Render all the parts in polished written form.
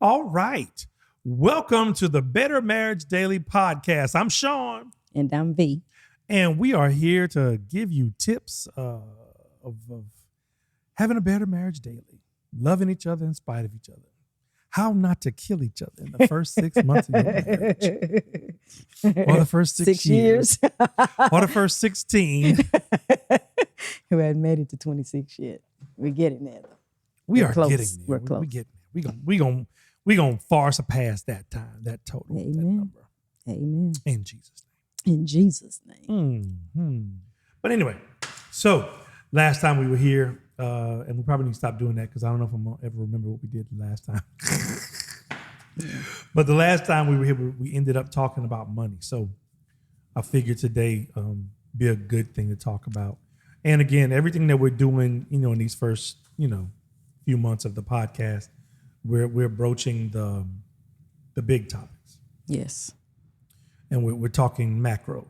All right. Welcome to the Better Marriage Daily Podcast. I'm Sean. And I'm V. And we are here to give you tips of having a better marriage daily, loving each other in spite of each other, how not to kill each other in the first 6 months of your marriage, or the first 6 years, or the first 16. Who hadn't made it to 26 yet. We're getting there. We We're are close. getting there. We're close. We getting there. We gonna far surpass that time, that total, that Amen. number. Amen. In Jesus' name. In Jesus' name. Mm-hmm. But anyway, so last time we were here, and we probably need to stop doing that because I don't know if I'm gonna ever remember what we did the last time. But the last time we were here, we ended up talking about money. So I figured today be a good thing to talk about. And again, everything that we're doing, in these first, few months of the podcast, we're broaching the big topics. Yes. And we're talking macro.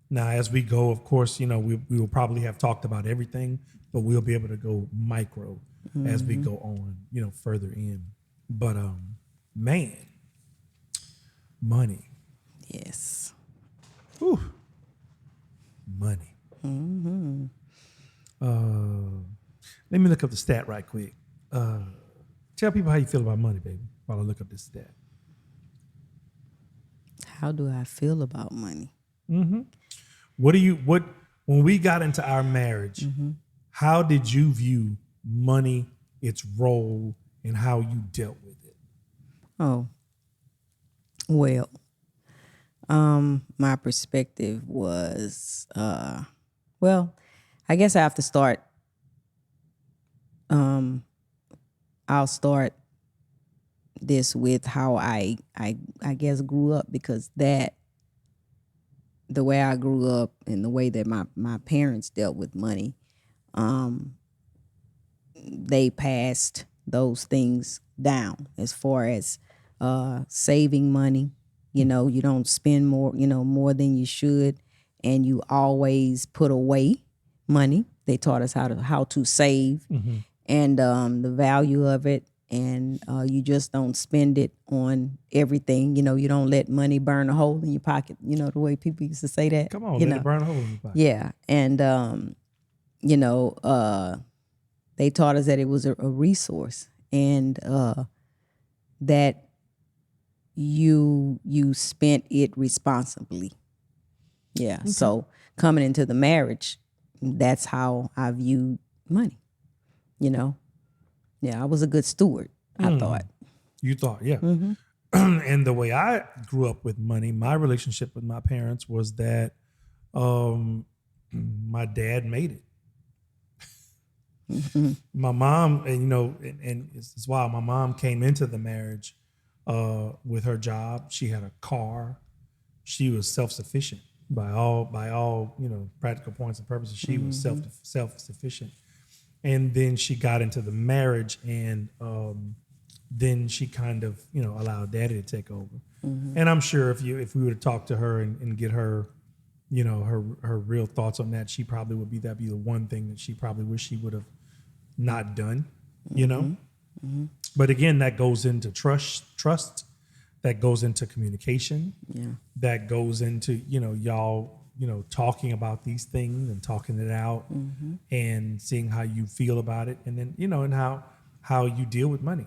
Now, as we go, of course, we will probably have talked about everything, but we'll be able to go micro as we go on, further in. But man, money. Yes. Whew. Money. Mm-hmm. Let me look up the stat right quick. Tell people how you feel about money, baby, while I look up this stat. How do I feel about money? Mm-hmm. When we got into our marriage, how did you view money, its role, and how you dealt with it? Oh, well, my perspective was, I guess I have to start. I'll start this with how I guess grew up, because the way I grew up and the way that my parents dealt with money, they passed those things down as far as saving money. You don't spend more than you should, and you always put away money. They taught us how to save and the value of it, and you just don't spend it on everything. You don't let money burn a hole in your pocket. The way people used to say that. Come on, let it burn a hole in your pocket. Yeah, and they taught us that it was a resource, and that you spent it responsibly. Yeah. Okay. So coming into the marriage, that's how I viewed money. Yeah, I was a good steward, I thought. You thought, yeah. And the way I grew up with money, my relationship with my parents was that my dad made it. My mom, and it's wild. My mom came into the marriage with her job. She had a car. She was self-sufficient by all practical points and purposes. She was self-sufficient. And then she got into the marriage, and then she kind of, allowed daddy to take over. And I'm sure if we were to talk to her and get her, her real thoughts on that, that'd be the one thing that she probably wish she would have not done, But again, that goes into trust, that goes into communication, that goes into, y'all, talking about these things and talking it out and seeing how you feel about it. And then, and how you deal with money.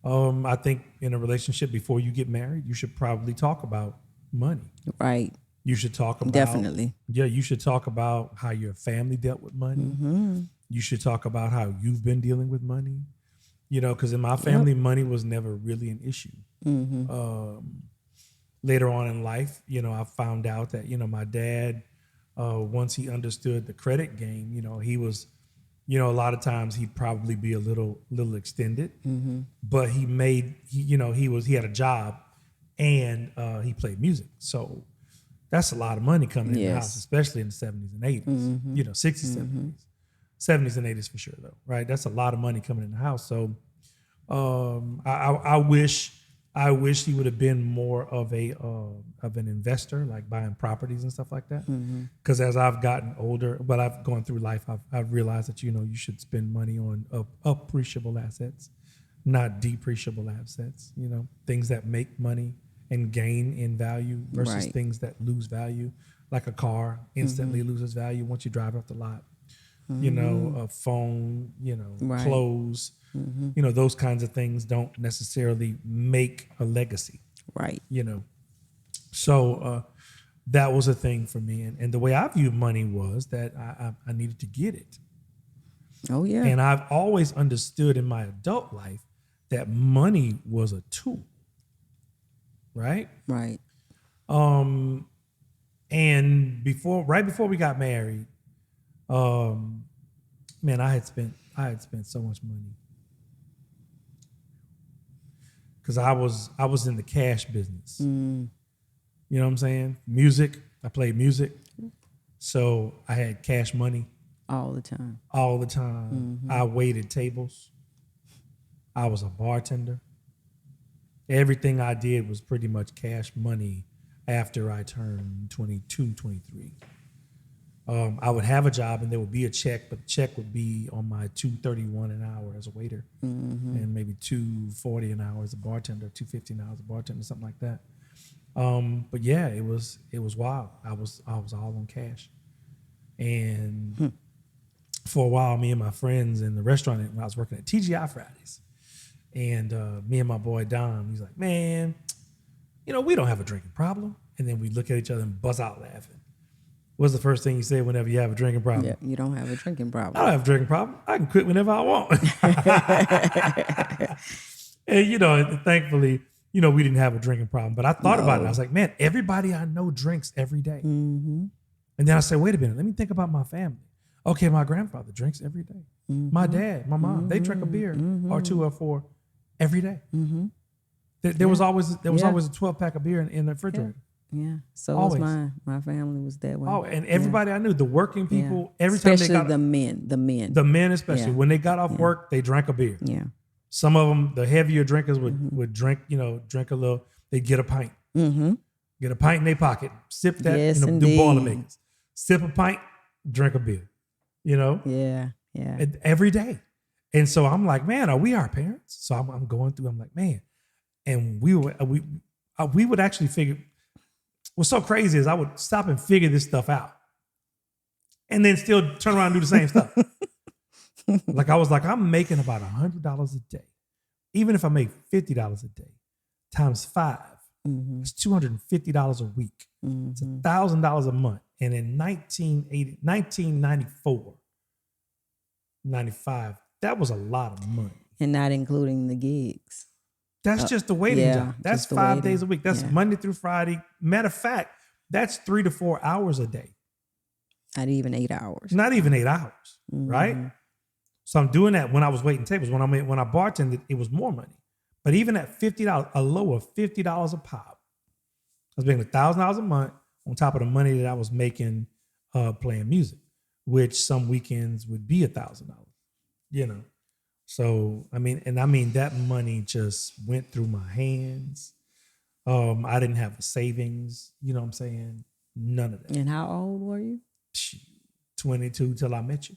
I think in a relationship before you get married, you should probably talk about money. Right. You should talk about. Definitely. Yeah. You should talk about how your family dealt with money. You should talk about how you've been dealing with money, because in my family, money was never really an issue. Later on in life, I found out that, my dad, once he understood the credit game, he was, a lot of times he'd probably be a little extended, but he had a job and he played music. So that's a lot of money coming in the house, especially in the 70s and 80s, 60s, 70s, 70s and 80s for sure though, right? That's a lot of money coming in the house. So I wish he would have been more of an investor, like buying properties and stuff like that. Because as I've gotten older, but I've gone through life, I've realized that you should spend money on appreciable assets, not depreciable assets, things that make money and gain in value versus Right. things that lose value, like a car instantly loses value once you drive off the lot, a phone, Right. clothes, those kinds of things don't necessarily make a legacy, Right. So that was a thing for me. And the way I viewed money was that I needed to get it. Oh yeah. And I've always understood in my adult life that money was a tool, right? Right. And right before we got married, man, I had spent so much money because I was in the cash business. You know what I'm saying? Music. I played music, so I had cash money All the time. all the time. I waited tables. I was a bartender. Everything I did was pretty much cash money after I turned 22, 23. I would have a job and there would be a check, but the check would be on my $2.31 an hour as a waiter, and maybe $2.40 an hour as a bartender, $2.50 an hour as a bartender, something like that. But yeah, it was wild. I was all on cash, and for a while, me and my friends in the restaurant when I was working at TGI Fridays, and me and my boy Don, he's like, man, we don't have a drinking problem. And then we look at each other and bust out laughing. What's the first thing you say whenever you have a drinking problem? Yeah, you don't have a drinking I problem. don't have a drinking problem. I can quit whenever I want. And thankfully, we didn't have a drinking problem. But I thought about it. I was like, man, everybody I know drinks every day. And then I said, wait a minute, let me think about my family. Okay, my grandfather drinks every day. My dad, my mom, they drink a beer or two or four every day. There was always a 12-pack of beer in the refrigerator. Yeah. So Always. was mine. My family was that way. Oh, and everybody I knew, the working people, every Especially time they got the men. the men especially, Yeah. when they got off work, they drank a beer. Yeah. Some of them, the heavier drinkers would drink, drink a little. They'd get a pint, get a pint in their pocket, sip that, Yes, do indeed. Boilermakers, sip a pint, drink a beer, Yeah. Yeah. and every day. And so I'm like, man, are we our parents? So I'm going through. I'm like, man, and we would actually figure. What's so crazy is I would stop and figure this stuff out, and then still turn around and do the same stuff. Like I was like, I'm making about $100 a day, even if I make $50 a day, times 5, it's $250 a week. It's $1,000 a month. And in 1994, 95, that was a lot of money. And not including the gigs. That's just the waiting job. That's just the 5 waiting. days a week. That's Monday through Friday. Matter of fact, that's 3 to 4 hours a day. Not even 8 hours. Not even 8 hours, right? So I'm doing that when I was waiting tables. When I bartended, it was more money. But even at $50, a low of $50 a pop, I was making $1,000 a month on top of the money that I was making playing music, which some weekends would be $1,000. So I mean that money just went through my hands. I didn't have a savings. You know what I'm saying? None of that. And how old were you? 22 till I met you.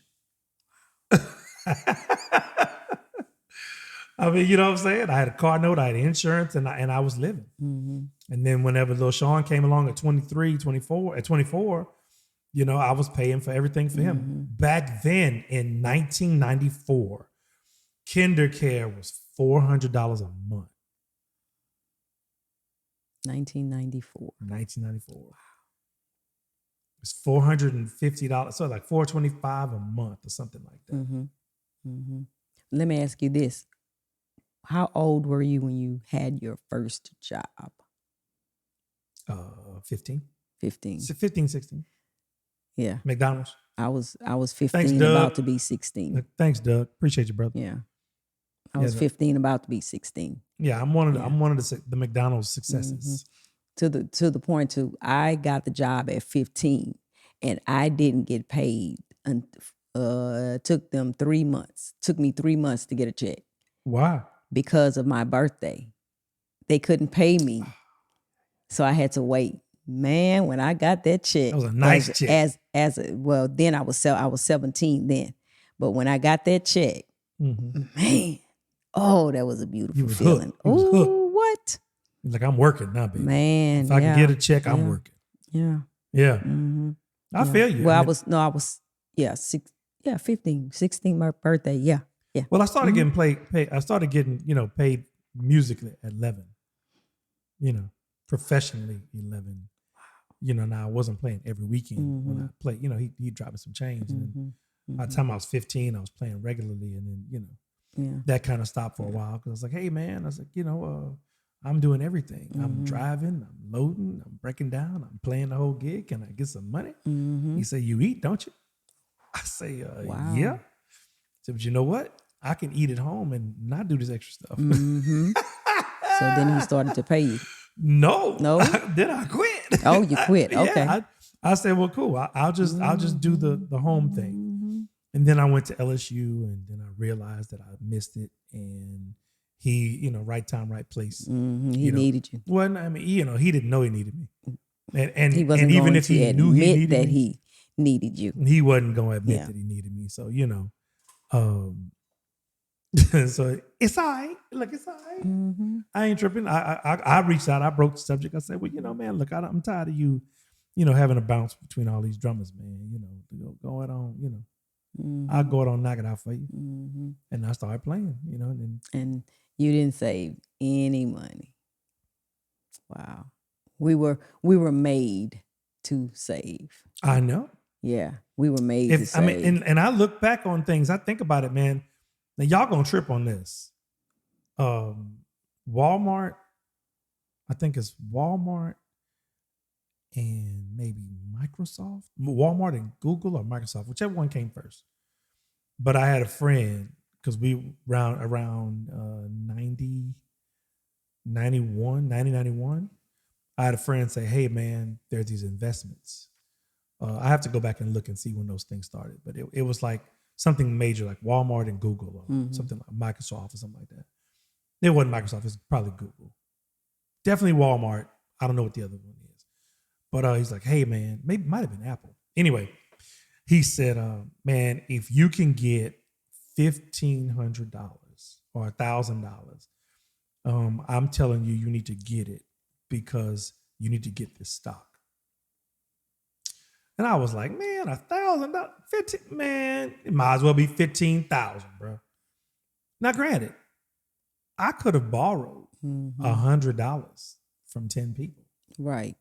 I mean, you know what I'm saying? I had a car note, I had insurance, and I was living. And then whenever little Sean came along at 23, 24, I was paying for everything for him. Back then in 1994, KinderCare was $400 a month. 1994. 1994. It's $450, so like $425 a month or something like that. Let me ask you this. How old were you when you had your first job? 15. 15. 15, 16. Yeah. McDonald's. I was 15, Thanks, Doug. about to be 16. Thanks, Doug. Appreciate you, brother. Yeah. I was 15, about to be 16. Yeah, I'm one of the McDonald's successes. To the point too, I got the job at 15 and I didn't get paid. Took me 3 months to get a check. Why? Because of my birthday. They couldn't pay me. So I had to wait. Man, when I got that check. That was a nice check. Then I was 17 then. But when I got that check, man, Oh, that was a beautiful was feeling. hooked. He was hooked. Oh, what? He's like, I'm working now, baby. Man, If I can yeah, get a check, I'm yeah, working. Yeah. Yeah. Mm-hmm. I feel you. Well, I was 15, 16th my birthday. Yeah. Yeah. Well, I started getting paid. I started getting, paid musically at 11, professionally 11. Now I wasn't playing every weekend when I played, he dropped me some change. And then by the time I was 15, I was playing regularly. And then, that kind of stopped for a while because I was like, hey, man, I was like, I'm doing everything. I'm driving, I'm loading, I'm breaking down, I'm playing the whole gig. Can I get some money? He said, you eat, don't you? I say, Wow. yeah. I said, but you know what? I can eat at home and not do this extra stuff. So then he started to pay you. No. Then I quit. Oh, you quit. Okay. Yeah, I said, well, cool. I'll just do the home thing. And then I went to LSU and then I realized that I missed it. And he, right time, right place. He needed you. Well, I mean, he didn't know he needed me. And he wasn't and even going if to he knew he needed that me, he needed you. he wasn't going to admit that he needed me. So, so it's all right. Look, it's all right. I ain't tripping. I reached out. I broke the subject. I said, well, man, look, I'm tired of you, having a bounce between all these drummers, man. Go it on, I'll go it on, knock it out for you. And I started playing, and you didn't save any money. Wow. We were made to save. I know. Yeah, we were made to save. I mean, and I look back on things. I think about it, man. Now y'all gonna trip on this. Walmart, I think it's Walmart and maybe Microsoft. Walmart and Google or Microsoft, whichever one came first. But I had a friend because we around 90, 91, 90, 91. I had a friend say, hey, man, there's these investments. I have to go back and look and see when those things started. But it was like something major like Walmart and Google or something like Microsoft or something like that. It wasn't Microsoft. It's probably Google. Definitely Walmart. I don't know what the other one is. But he's like, hey, man, maybe it might have been Apple. Anyway, he said, man, if you can get $1,500 or $1,000, I'm telling you, you need to get it because you need to get this stock. And I was like, man, $1,000, 15, man, it might as well be 15,000, bro. Now, granted, I could have borrowed $100 from 10 people. Right.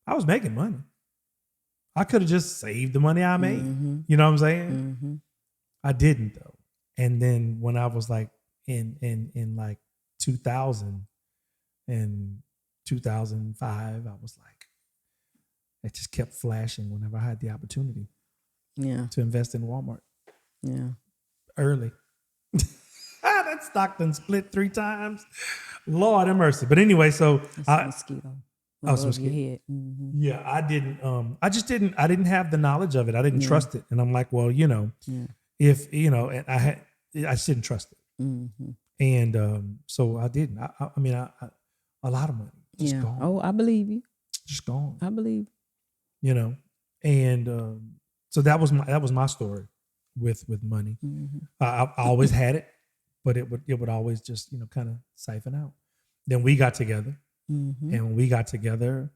I was making money. I could have just saved the money I made. You know what I'm saying? I didn't though. And then when I was like in like 2000 and 2005, I was like, it just kept flashing whenever I had the opportunity. Yeah. To invest in Walmart. Yeah. Early. That stock done split 3 times. Lord have mercy. But anyway, so mosquito. Mosquito. Your head. Yeah, I didn't. I didn't have the knowledge of it. I didn't trust it, and I'm like, well, if and I just didn't trust it, and so I didn't. I mean, a lot of money just gone. Oh, I believe you. Just gone. I believe. And so that was my story with money. I always had it, but it would always just kind of siphon out. Then we got together. And when we got together,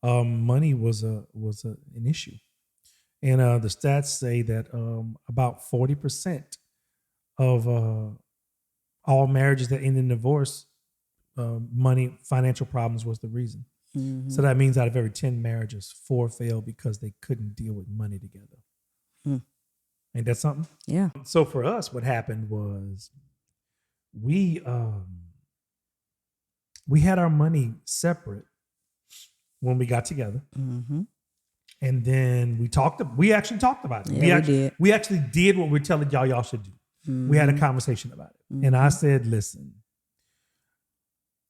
money was an issue. And the stats say that about 40% of all marriages that end in divorce, financial problems was the reason. So that means out of every 10 marriages, 4 failed because they couldn't deal with money together. Ain't that something? Yeah. So for us, what happened was we had our money separate when we got together. And then we actually talked about it. Yeah, we actually did what we're telling y'all should do. We had a conversation about it. And I said, listen,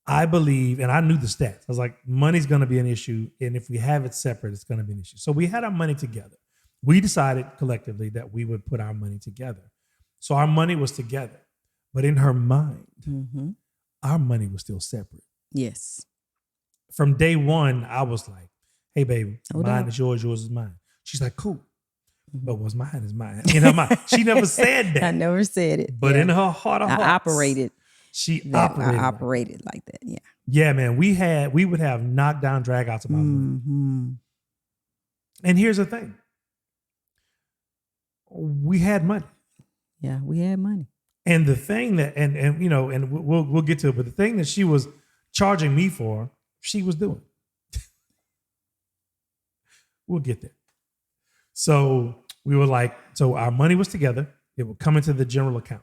I believe, and I knew the stats. I was like, money's going to be an issue. And if we have it separate, it's going to be an issue. So we had our money together. We decided collectively that we would put our money together. So our money was together. But in her mind, our money was still separate. Yes. From day one, I was like, hey, baby, Hold mine up. is yours is mine. She's like, cool. but what's mine is mine. In her mind, she never said that. I never said it. But in her heart of hearts, I operated. I operated like that. Yeah. Yeah, man. We would have knockdown dragouts about money. And here's the thing. We had money. Yeah, we had money. And the thing that and you know, and we'll get to it, but the thing that she was charging me for, she was doing. We'll get there. So we were like, so our money was together. It would come into the general account.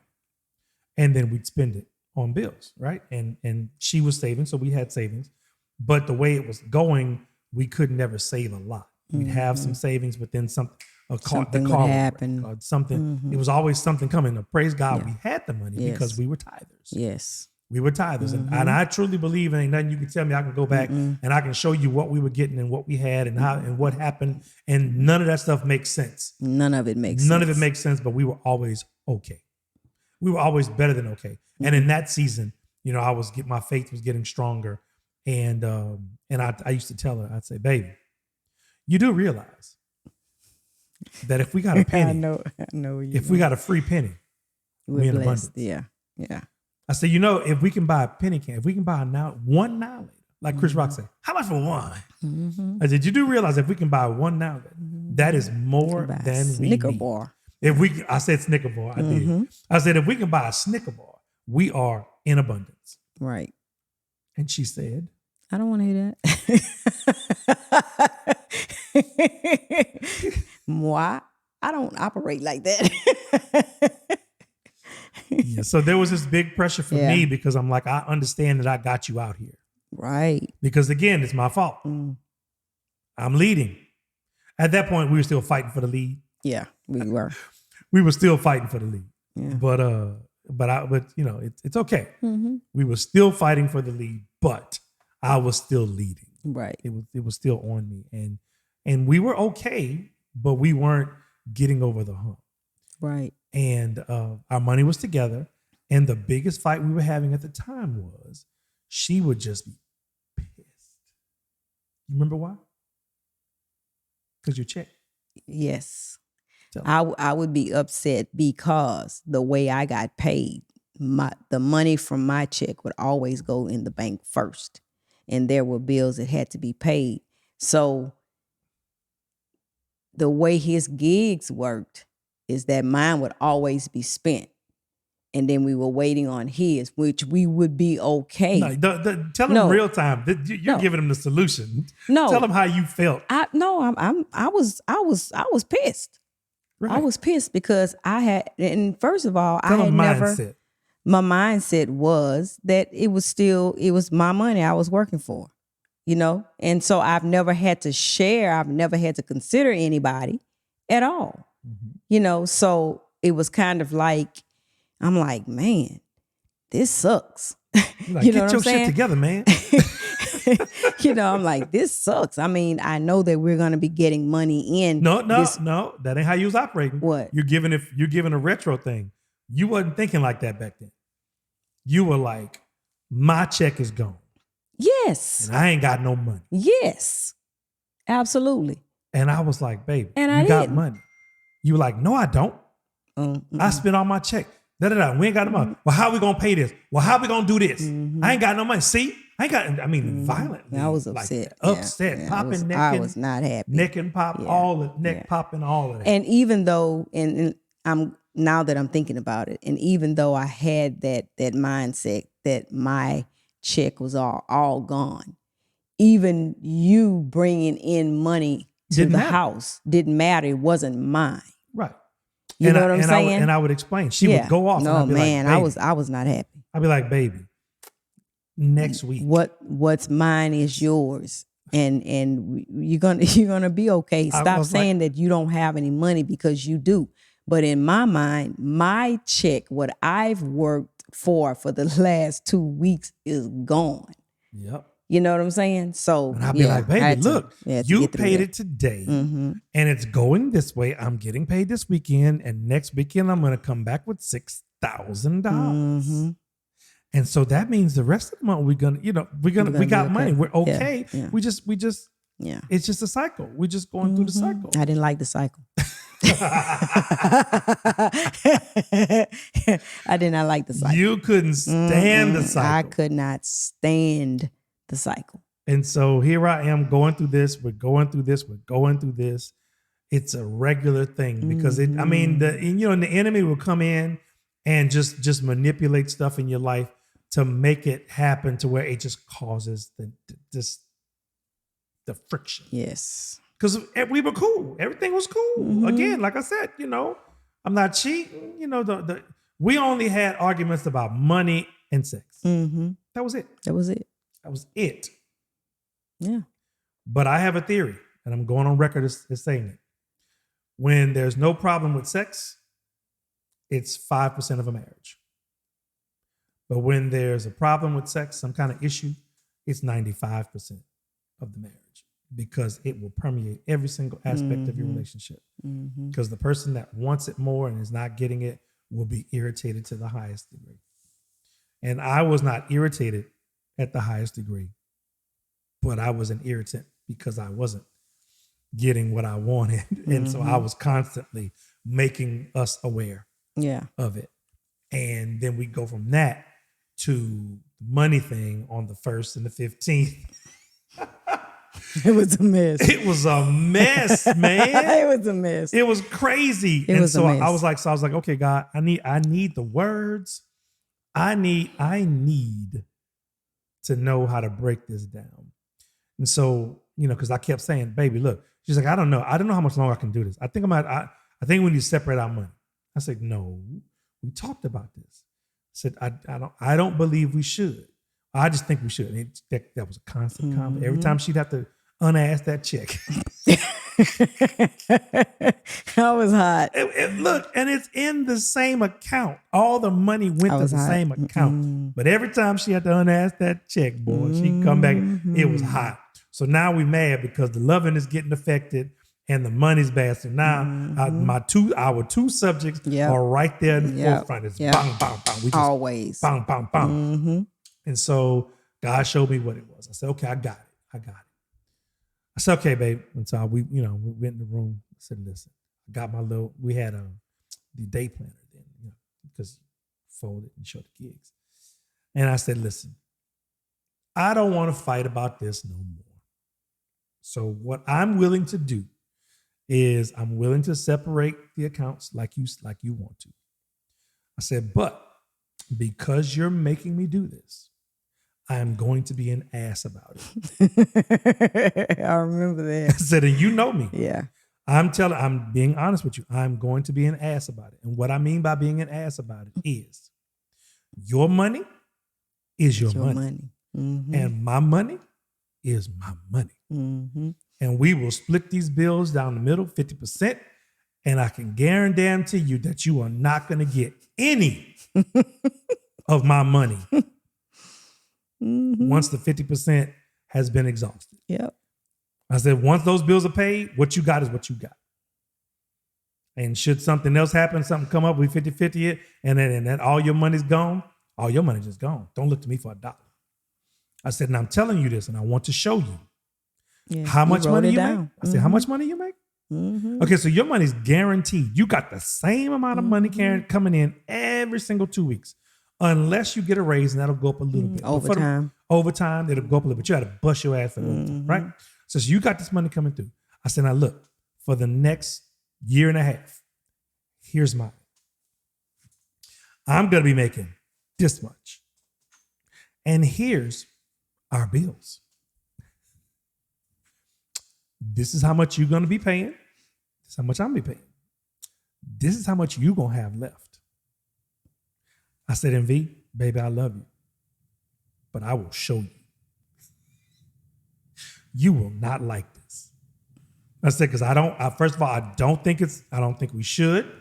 And then we'd spend it on bills, right? And she was saving, so we had savings. But the way it was going, we could never save a lot. We'd have some savings, but then something would happen. Or something. It was always something coming. Now, praise God, we had the money because we were tithers. Yes. We were tithers. And I truly believe, and ain't nothing you can tell me. I can go back and I can show you what we were getting and what we had and how and what happened. And none of that stuff makes sense. None of it makes sense. None of it makes sense, but we were always okay. We were always better than okay. And in that season, you know, my faith was getting stronger. And I used to tell her, I'd say, baby, you do realize that if we got a penny, I know if we got a free penny, we're in abundance. Yeah. Yeah. I said, you know, if we can buy a penny can, if we can buy one now later, like Chris Rock said, how much for one? I said, you do realize if we can buy one now later, that is more than we Snicker need. bar. I said Snicker bar. I did. I said, if we can buy a Snicker bar, we are in abundance. Right. And she said, I don't want to hear that. Moi, I don't operate like that. Yeah, so there was this big pressure for me because I'm like, I understand that I got you out here. Right. Because again, it's my fault. I'm leading. At that point, we were still fighting for the lead. Yeah, we were. We were still fighting for the lead. Yeah. But you know, it's okay. We were still fighting for the lead, but I was still leading. Right. It was still on me. And we were okay, but we weren't getting over the hump. Right. And our money was together. And the biggest fight we were having at the time was she would just be pissed. You remember why? Because your check. Yes. I would be upset because the way I got paid, the money from my check would always go in the bank first. And there were bills that had to be paid. So the way his gigs worked is that mine would always be spent. And then we were waiting on his, which we would be okay. No, tell him real time. You're giving him the solution. No, tell him how you felt. I was pissed. Right. I was pissed because I had, and first of all, I had never. My mindset was that it was my money I was working for, you know, and so I've never had to share. I've never had to consider anybody at all, you know. So it was kind of like. I'm like, man, this sucks. Like, you know get your shit together, man. You know, I'm like, this sucks. I mean, I know that we're going to be getting money in. No, that ain't how you was operating. What? You're giving a retro thing. You wasn't thinking like that back then. You were like, my check is gone. Yes. And I ain't got no money. Yes. Absolutely. And I was like, baby, you got money. You were like, no, I don't. I spent all my check. We ain't got no money. Well, how we gonna pay this? Well, how we gonna do this? I ain't got no money. See, I ain't got. I mean, violently. I was upset. Upset, popping neck. I was not happy. Neck and pop, all the neck popping, all of that. And even though, and I'm now that I'm thinking about it, and even though I had that mindset that my check was all gone, even you bringing in money to the house didn't matter. It wasn't mine. Right. You know what I'm saying? I would explain. She would go off. No, and I'd be man, like, I was not happy. I'd be like, baby, next week. What's mine is yours. And you're gonna be okay. Stop saying that you don't have any money because you do. But in my mind, my check, what I've worked for the last 2 weeks is gone. Yep. You know what I'm saying? So and I'll be like, baby, look, you paid it today and it's going this way. I'm getting paid this weekend, and next weekend I'm going to come back with $6,000. And so that means the rest of the month we got money. We're okay. Yeah. We just it's just a cycle. We're just going through the cycle. I didn't like the cycle. I did not like the cycle. You couldn't stand the cycle. I could not stand the cycle. And so here I am going through this. We're going through this. We're going through this. It's a regular thing because the enemy will come in and just manipulate stuff in your life to make it happen to where it just causes the friction. Yes. Because we were cool. Everything was cool. Again, like I said, I'm not cheating. We only had arguments about money and sex. That was it. That was it. That was it. Yeah. But I have a theory, and I'm going on record as saying it. When there's no problem with sex, it's 5% of a marriage. But when there's a problem with sex, some kind of issue, it's 95% of the marriage because it will permeate every single aspect of your relationship. Because the person that wants it more and is not getting it will be irritated to the highest degree. And I was not irritated at the highest degree, but I was an irritant because I wasn't getting what I wanted. And so I was constantly making us aware of it. And then we go from that to money thing on the 1st and the 15th. It was a mess. It was a mess, man. It was a mess. It was crazy. It was a mess. I was like, okay, God, I need the words. I need to know how to break this down. And so, because I kept saying, baby, look, she's like, I don't know how much longer I can do this. I think I think we need to separate our money. I said, no, we talked about this. I said, I don't believe we should. I just think we should. And that was a constant comment. Every time she'd have to unask that check. That was hot. Look, and it's in the same account. All the money went to the same account. But every time she had to unask that check, boy, she'd come back. It was hot. So now we mad because the loving is getting affected and the money's bad. So now our two subjects are right there in the forefront. It's bang, bang, bang. We just always bang, bang, bang. And so God showed me what it was. I said, okay, I got it. I said, okay, babe. And so we went in the room. I said, listen, I got we had the day planner then, because folded and showed the gigs. And I said, listen, I don't want to fight about this no more. So what I'm willing to do is I'm willing to separate the accounts like you want to. I said, but because you're making me do this, I am going to be an ass about it. I remember that. I said, and you know me. Yeah. I'm being honest with you. I'm going to be an ass about it. And what I mean by being an ass about it is your money is your money. And my money is my money. And we will split these bills down the middle, 50%. And I can guarantee you that you are not going to get any of my money once the 50% has been exhausted. Yep. I said, once those bills are paid, what you got is what you got. And should something else happen, something come up, we 50-50 it, and then all your money's gone, all your money's just gone. Don't look to me for $1. I said, and I'm telling you this, and I want to show you how much money you make. I said, how much money you make? Okay, so your money's guaranteed. You got the same amount of money coming in every single 2 weeks, unless you get a raise, and that'll go up a little bit. Overtime, it'll go up a little bit. You got to bust your ass for overtime, right? So you got this money coming through. I said, now look, for the next year and a half, here's mine. I'm going to be making this much. And here's our bills. This is how much you're going to be paying. This is how much I'm going to be paying. This is how much you're going to have left. I said, MV, baby, I love you. But I will show you. You will not like this. I said, because first of all, I don't think we should,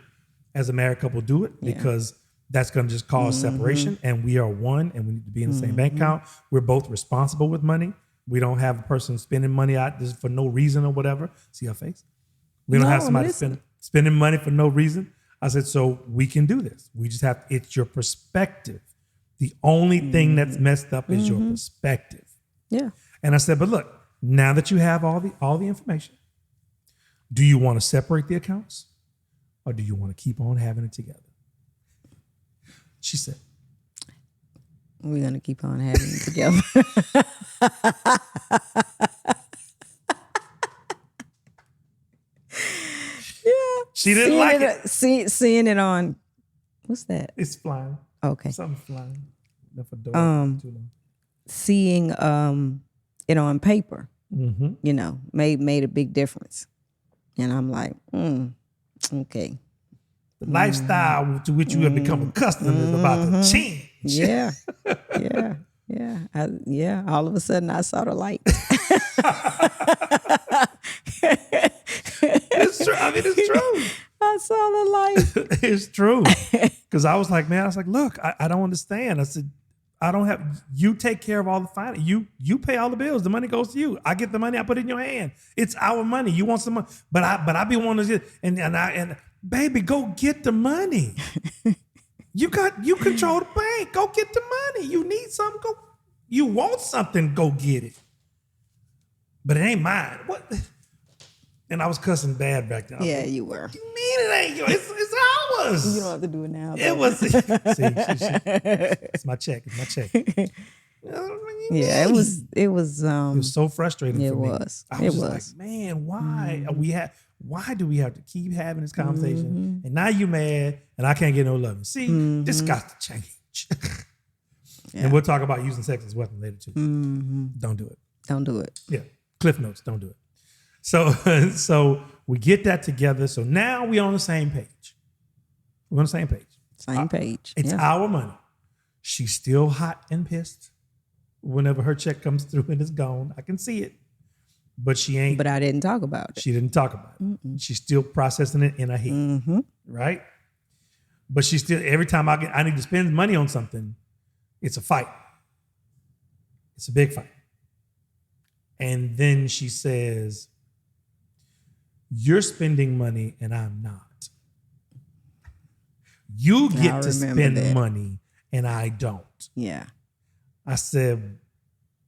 as a married couple, do it because that's going to just cause separation. And we are one and we need to be in the same bank account. We're both responsible with money. We don't have a person spending money out just for no reason or whatever. See her face? We don't have somebody spending money for no reason. I said, so we can do this. We just have, it's your perspective. The only thing that's messed up is your perspective. Yeah. And I said, but look, now that you have all the information, do you want to separate the accounts or do you want to keep on having it together? She said, We're gonna keep on having it together. she didn't like it. Seeing it on, what's that? It's flying. Okay. Something's flying. Left a door open too long. Seeing it on paper, you know, made a big difference. And I'm like, okay. The lifestyle to which you have become accustomed is about to change. Yeah. All of a sudden I saw the light. It's true. I mean, it's true. I saw the light. It's true. Because I was like, look, I don't understand. I said, I don't have, you take care of all the finance. You pay all the bills. The money goes to you. I get the money, I put it in your hand. It's our money. You want some money. But I be wanting to, and baby, go get the money. You control the bank. Go get the money. You need something, go. You want something, go get it. But it ain't mine. What? And I was cussing bad back then. Yeah, you were. What do you mean it ain't yours? It's ours. You don't have to do it now. It was. See, it's my check. It's my check. Yeah, it was. It was so frustrating for me. It was. I was just like, man, why why do we have to keep having this conversation? And now you mad, and I can't get no love. See, this got to change. And we'll talk about using sex as a weapon later too. Don't do it. Don't do it. Yeah, Cliff Notes. Don't do it. So we get that together. So now we're on the same page. We're on the same page. Same page. It's our money. She's still hot and pissed whenever her check comes through and it's gone. I can see it. But she ain't. But I didn't talk about it. She didn't talk about it. She's still processing it in her head. Right? But she's still, every time I need to spend money on something, it's a fight. It's a big fight. And then she says, you're spending money and I'm not. You get to spend money and I don't. Yeah. I said,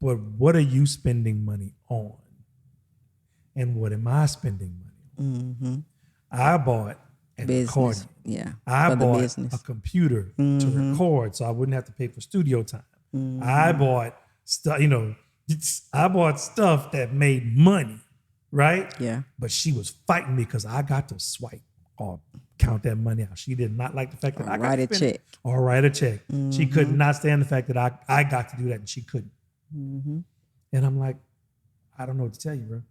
but what are you spending money on? And what am I spending money on? I bought a recording. Yeah. I bought a computer to record so I wouldn't have to pay for studio time. I bought stuff, I bought stuff that made money. Right? Yeah. But she was fighting me because I got to swipe or count that money out. She did not like the fact that I got write to a check. Or write a check. She could not stand the fact that I got to do that and she couldn't. And I'm like, I don't know what to tell you, bro.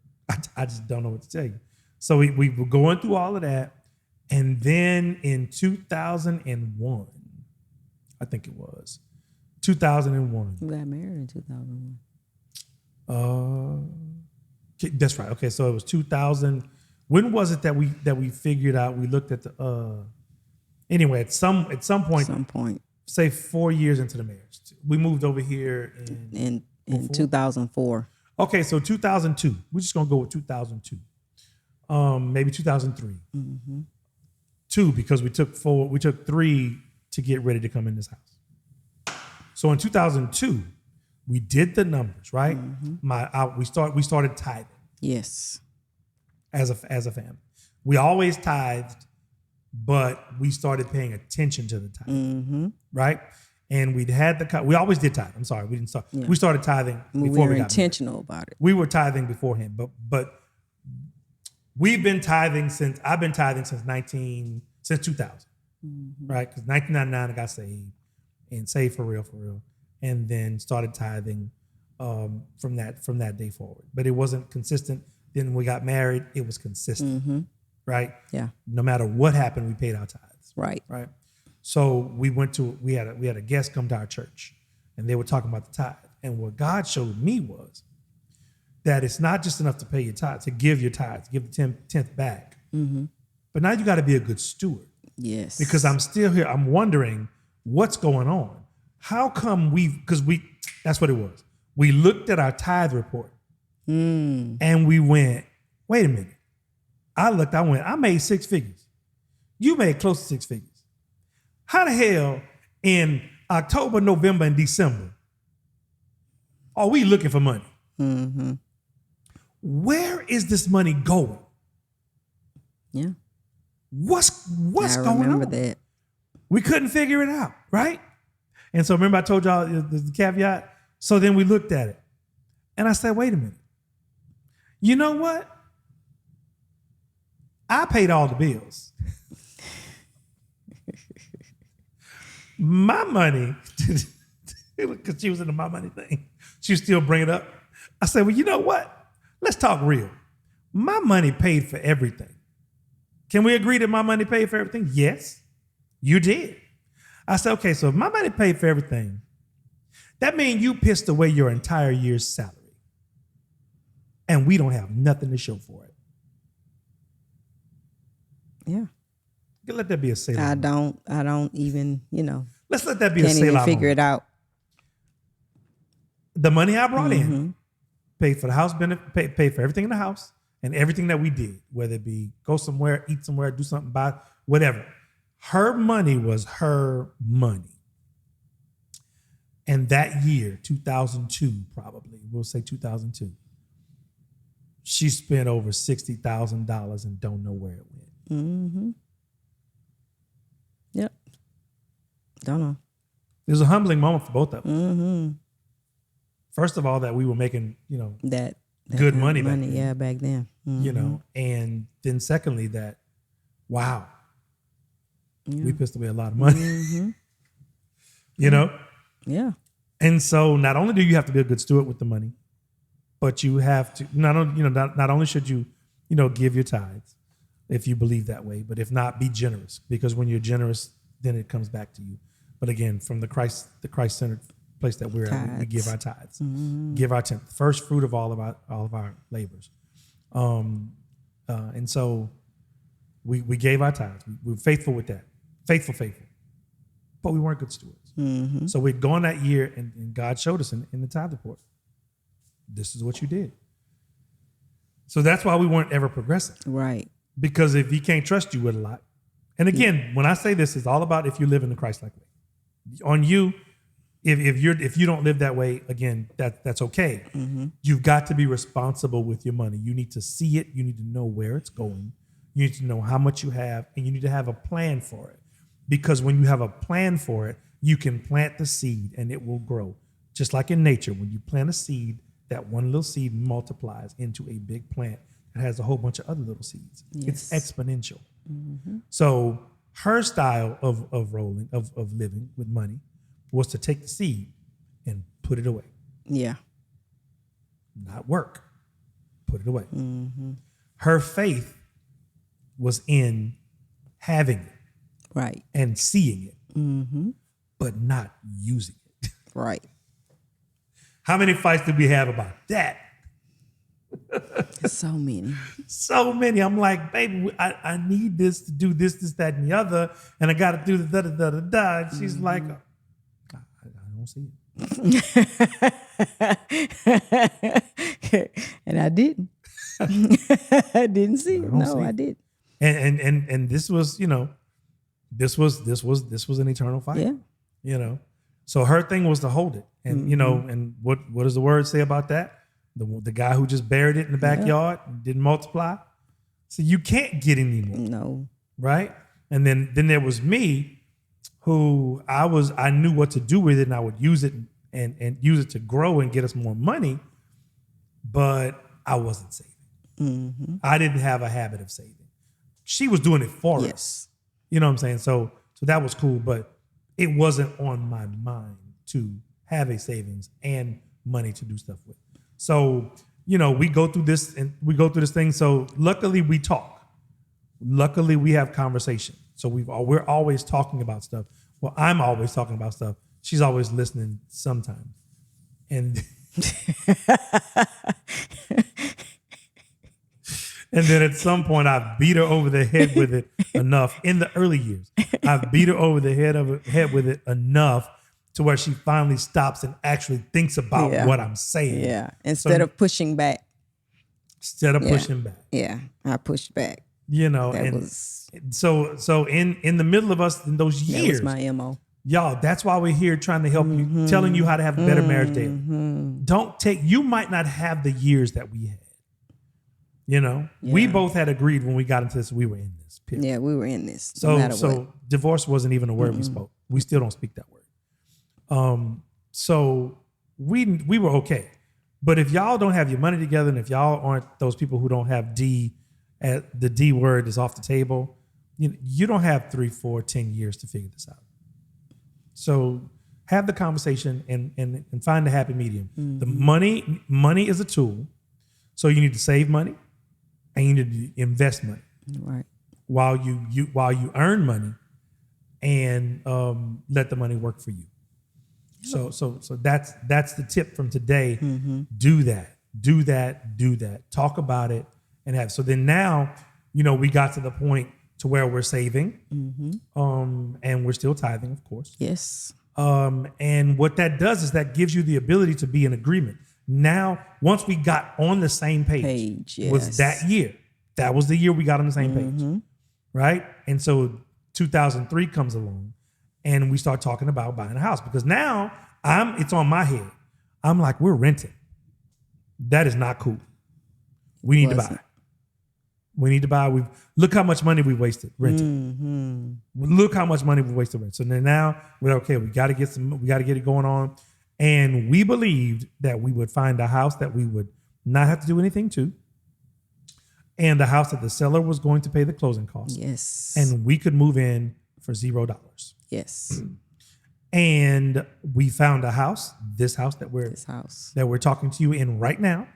I just don't know what to tell you. So we were going through all of that. And then in 2001, I think it was, 2001. You got married in 2001. That's right. Okay, so it was 2000. When was it that we figured out? We looked at the. Anyway, at some point, say 4 years into the marriage, we moved over here in 2004. Okay, so 2002. We're just gonna go with 2002. Maybe 2003. 2 because we took 3 to get ready to come in this house. So in 2002. We did the numbers, right? We started tithing. Yes. As a family. We always tithed, but we started paying attention to the tithe. Right? And we always did tithe. I'm sorry, we didn't start. Yeah. We started tithing before we were got intentional married. About it. We were tithing beforehand, but we've been tithing I've been tithing since 2000. Right? Because 1999 I got saved and saved for real. And then started tithing from that day forward. But it wasn't consistent. Then when we got married, it was consistent, right? Yeah. No matter what happened, we paid our tithes. Right. Right. So we had a guest come to our church, and they were talking about the tithe. And what God showed me was that it's not just enough to pay your tithes, to give your tithes, give the 10th back. But now you got to be a good steward. Yes. Because I'm still here. I'm wondering what's going on. How come that's what it was. We looked at our tithe report and we went, wait a minute. I made 6 figures. You made close to 6 figures. How the hell in October, November, and December are we looking for money? Where is this money going? Yeah. what's I going remember on? that. We couldn't figure it out, right? And so remember I told y'all the caveat? So then we looked at it. And I said, wait a minute. You know what? I paid all the bills. My money, because she was in the my money thing, she was still bringing it up. I said, well, you know what? Let's talk real. My money paid for everything. Can we agree that my money paid for everything? Yes, you did. I said, okay, so if my money paid for everything, that means you pissed away your entire year's salary. And we don't have nothing to show for it. Yeah. Let that be a Selah. I don't even, Let's let that be a can't even Selah figure moment. it out. The money I brought in paid for the house benefit, paid for everything in the house and everything that we did, whether it be go somewhere, eat somewhere, do something, buy, whatever. Her money was her money. And that year, 2002, probably, we'll say 2002, she spent over $60,000 and don't know where it went. Mm-hmm. Yep. Don't know. It was a humbling moment for both of them. Mm-hmm. First of all, that we were making, That good money back money, then. yeah, back then. Mm-hmm. And then secondly, that, wow, Yeah. we pissed away a lot of money, Mm-hmm. Yeah. And so not only do you have to be a good steward with the money, but you have to, not only should you, give your tithes if you believe that way, but if not, be generous, because when you're generous, then it comes back to you. But again, from the Christ-centered place that we're at, we give our tithes, give our tenth, first fruit of all of our labors. And so we gave our tithes. We were faithful with that, faithful, but we weren't good stewards. Mm-hmm. So we'd gone that year, and God showed us in the tithe report, this is what you did. So that's why we weren't ever progressing. Right. Because if he can't trust you with a lot, and again, when I say this, it's all about if you live in the Christ-like way. On you, if you don't live that way, again, that's okay. Mm-hmm. You've got to be responsible with your money. You need to see it. You need to know where it's going. You need to know how much you have, and you need to have a plan for it. Because when you have a plan for it, you can plant the seed and it will grow. Just like in nature, when you plant a seed, that one little seed multiplies into a big plant that has a whole bunch of other little seeds. Yes. It's exponential. Mm-hmm. So her style of living with money was to take the seed and put it away. Yeah. Not work. Put it away. Mm-hmm. Her faith was in having it. Right. And seeing it, Mm-hmm. but not using it. Right. How many fights did we have about that? So many. So many. I'm like, baby, I need this to do this, that, and the other, and I got to do the da-da-da-da-da. And she's like, I don't see it. And I didn't. I didn't see it. No, I didn't. And this was, this was an eternal fight. Yeah. So her thing was to hold it. And and what does the word say about that? The guy who just buried it in the backyard and didn't multiply. So you can't get any more. No. Right? And then there was me, who I knew what to do with it, and I would use it and use it to grow and get us more money, but I wasn't saving. Mm-hmm. I didn't have a habit of saving. She was doing it for us. You know what I'm saying? So that was cool, but it wasn't on my mind to have a savings and money to do stuff with. So, we go through this thing. So luckily we talk. Luckily we have conversation. So we're always talking about stuff. Well, I'm always talking about stuff. She's always listening sometimes. And and then at some point I beat her over the head with it enough in the early years. I beat her over the head with it enough to where she finally stops and actually thinks about what I'm saying. Yeah. Instead of pushing back. Instead of pushing back. Yeah. I pushed back. So in the middle of us in those years, that was my MO. Y'all, that's why we're here trying to help you, telling you how to have a better marriage daily. You might not have the years that we had. You know, we Yeah. both had agreed when we got into this, we were in this. Period. Yeah, we were in this. No matter So what. divorce wasn't even a word we spoke. We still don't speak that word. So we were okay. But if y'all don't have your money together, and if y'all aren't those people who don't have the D word is off the table, you don't have 3, 4, 10 years to figure this out. So have the conversation and find the happy medium. The money is a tool. So you need to save money and you need to invest money. Right. While you earn money and let the money work for you. So that's the tip from today. Do that. Talk about it and have. So then now, we got to the point to where we're saving, and we're still tithing, of course. Yes. And what that does is that gives you the ability to be in agreement. Now, once we got on the same page, was that year. That was the year we got on the same page, right? And so 2003 comes along, and we start talking about buying a house because now it's on my head. I'm like, we're renting. That is not cool. We need to buy. We need to buy. Look how much money we wasted renting. Look how much money we wasted renting. So then now we're okay. We got to get it going on. And we believed that we would find a house that we would not have to do anything to. And the house that the seller was going to pay the closing costs. Yes. And we could move in for $0. Yes. And we found a house, this house that we're talking to you in right now.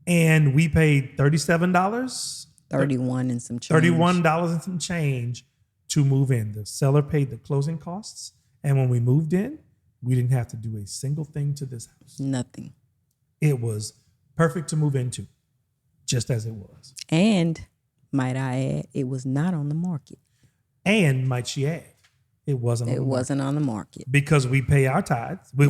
And we paid $37. 31 and some change. $31 and some change to move in. The seller paid the closing costs. And when we moved in, we didn't have to do a single thing to this house. Nothing. It was perfect to move into, just as it was. And might I add, it was not on the market. And might she add, it wasn't on the market. Because we pay our tithes. We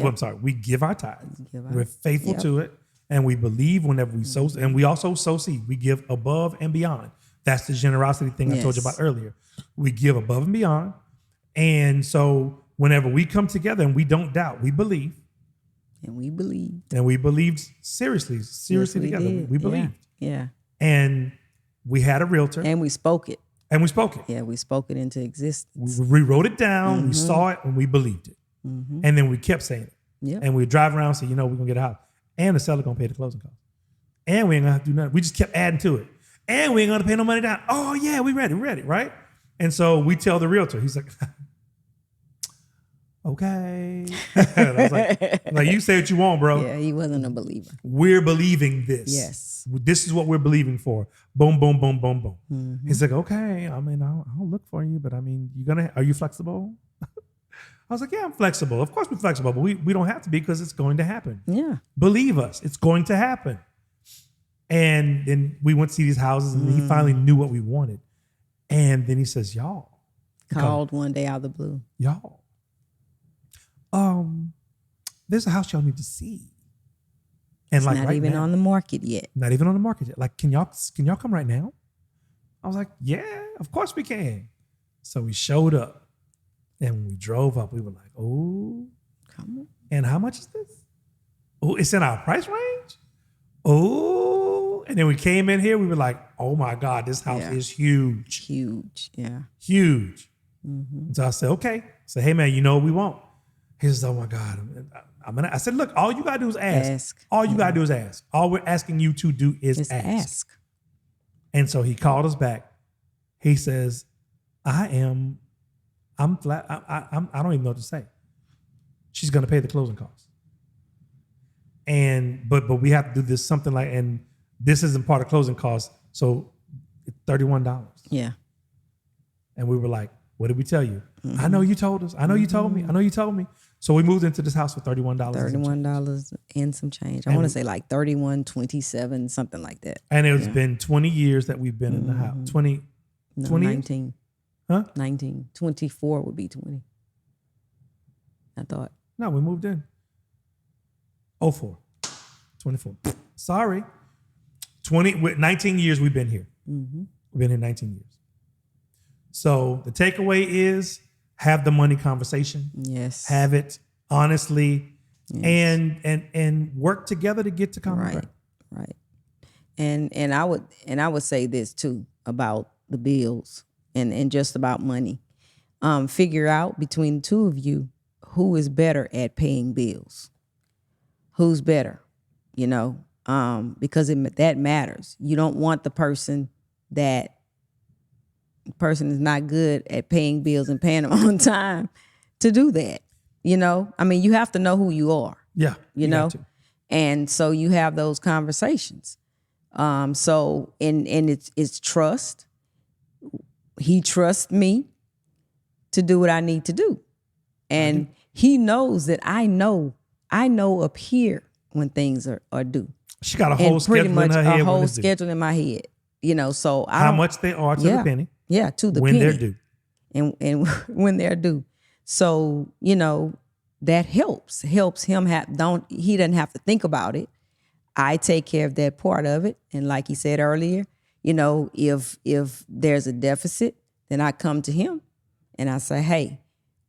give our tithes. We're faithful to it. And we believe whenever we sow, and we also sow seed. We give above and beyond. That's the generosity thing I told you about earlier. We give above and beyond. And so whenever we come together and we don't doubt, we believe. And we believed. And we believed seriously together. We believed. Yeah. And we had a realtor. And we spoke it. Yeah, we spoke it into existence. We wrote it down, we saw it, and we believed it. And then we kept saying it. Yep. And we'd drive around and say, we're going to get a house. And the seller going to pay the closing costs. And we ain't going to have to do nothing. We just kept adding to it. And we ain't going to pay no money down. Oh, yeah, we ready, right? And so we tell the realtor, he's like, okay. I was like, you say what you want, bro. Yeah, he wasn't a believer. We're believing this. Yes. This is what we're believing for. Boom, boom, boom, boom, boom. He's like, okay, I'll look for you, but are you flexible? I was like, yeah, I'm flexible. Of course we're flexible, but we don't have to be because it's going to happen. Yeah. Believe us, it's going to happen. And then we went to see these houses and he finally knew what we wanted. And then he says, y'all. Called one day out of the blue. Y'all. There's a house y'all need to see. And it's not even on the market yet. Not even on the market yet. Like, can y'all come right now? I was like, yeah, of course we can. So we showed up. And when we drove up, we were like, oh, come on. And how much is this? Oh, it's in our price range? Oh, and then we came in here, we were like, oh my God, this house is huge. Huge, yeah. Huge. So I said, okay. So, hey man, you know what we want? He says, oh my God. I said, look, all you gotta do is ask. All you gotta do is ask. All we're asking you to do is ask. And so he called us back. He says, I'm flat. I don't even know what to say. She's going to pay the closing costs. And but we have to do this something like, and this isn't part of closing costs. So $31. Yeah. And we were like, what did we tell you? I know you told us. I know you told me. I know you told me. So we moved into this house for $31. $31 and some change. I want to say like 31.27, something like that. And it's been 20 years that we've been in the house. 20 19. Years? Huh? 19. 24 would be 20. I thought. No, we moved in. 04. 24. Sorry. 19 years we've been here. We've been here 19 years. So the takeaway is have the money conversation. Yes. Have it honestly and work together to get to common ground. Right. And I would say this too about the bills and just about money. Figure out between the two of you who is better at paying bills. Who's better, because that matters. You don't want the person is not good at paying bills and paying them on time to do that. I mean, you have to know who you are. Yeah. You know, and so you have those conversations. So it's trust. He trusts me to do what I need to do. And he knows that I know up here when things are due. She got a whole schedule in her head. A whole schedule in my head. So how much they are to the penny. Yeah, to the when penny. They're due. And when they're due. So, that helps him he doesn't have to think about it. I take care of that part of it. And like he said earlier, if there's a deficit, then I come to him and I say, hey,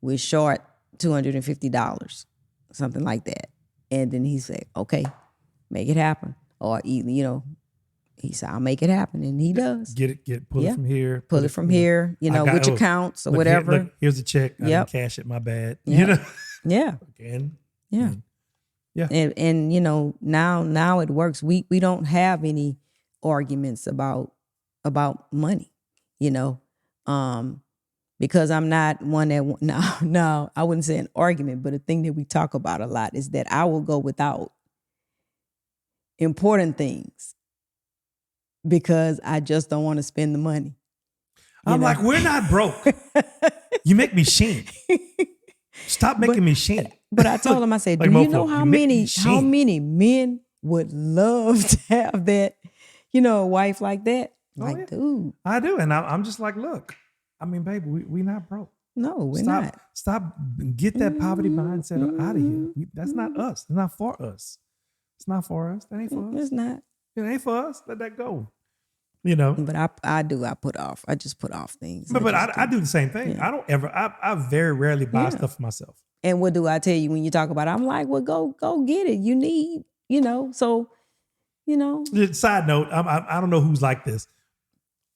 we're short $250, something like that. And then he said, okay, make it happen. Or, he said, I'll make it happen. And he does. Pull it from here. Pull it from here, which accounts or whatever. Here's a check. I didn't cash it, my bad. Yeah. Again. Yeah. Yeah. And now it works. We don't have any arguments about money, because I'm not one that no, I wouldn't say an argument, but a thing that we talk about a lot is that I will go without important things because I just don't want to spend the money. I'm like, we're not broke. You make me shame. Stop making me shame. But I told him, I said, do you know how many men would love to have that, a wife like that? Dude. I do. And I'm just like, look, I mean, baby, we not broke. No, we're not. Stop. Get that poverty mindset out of here. That's not us. It's not for us. It's not for us. That ain't for us. It's not. It ain't for us. Let that go. But I just put off things. But I do the same thing. Yeah. I very rarely buy stuff for myself. And what do I tell you when you talk about it? I'm like, well, go get it. You need, so, Side note, I don't know who's like this.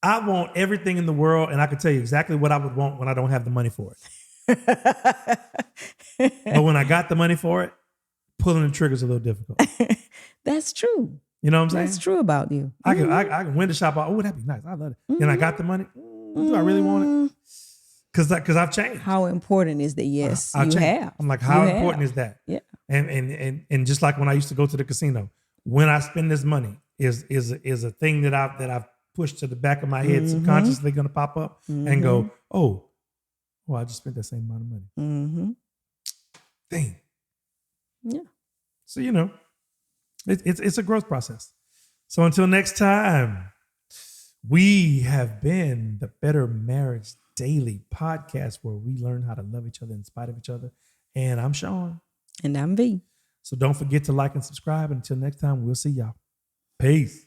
I want everything in the world, and I can tell you exactly what I would want when I don't have the money for it. But when I got the money for it, pulling the trigger's a little difficult. That's true. You know what I'm saying? That's true about you. I can win the shop. Oh, that'd be nice. I love it. And I got the money. Do I really want it? Because I've changed. How important is that? Yes, you have. I'm like, how important is that? Yeah. And just like when I used to go to the casino, when I spend this money is a thing that I've pushed to the back of my head, subconsciously going to pop up and go, oh, I just spent that same amount of money. Dang. Yeah. So it's a growth process. So until next time, we have been the Better Marriage Daily Podcast, where we learn how to love each other in spite of each other. And I'm Sean. And I'm V. So don't forget to like and subscribe. Until next time, we'll see y'all. Peace.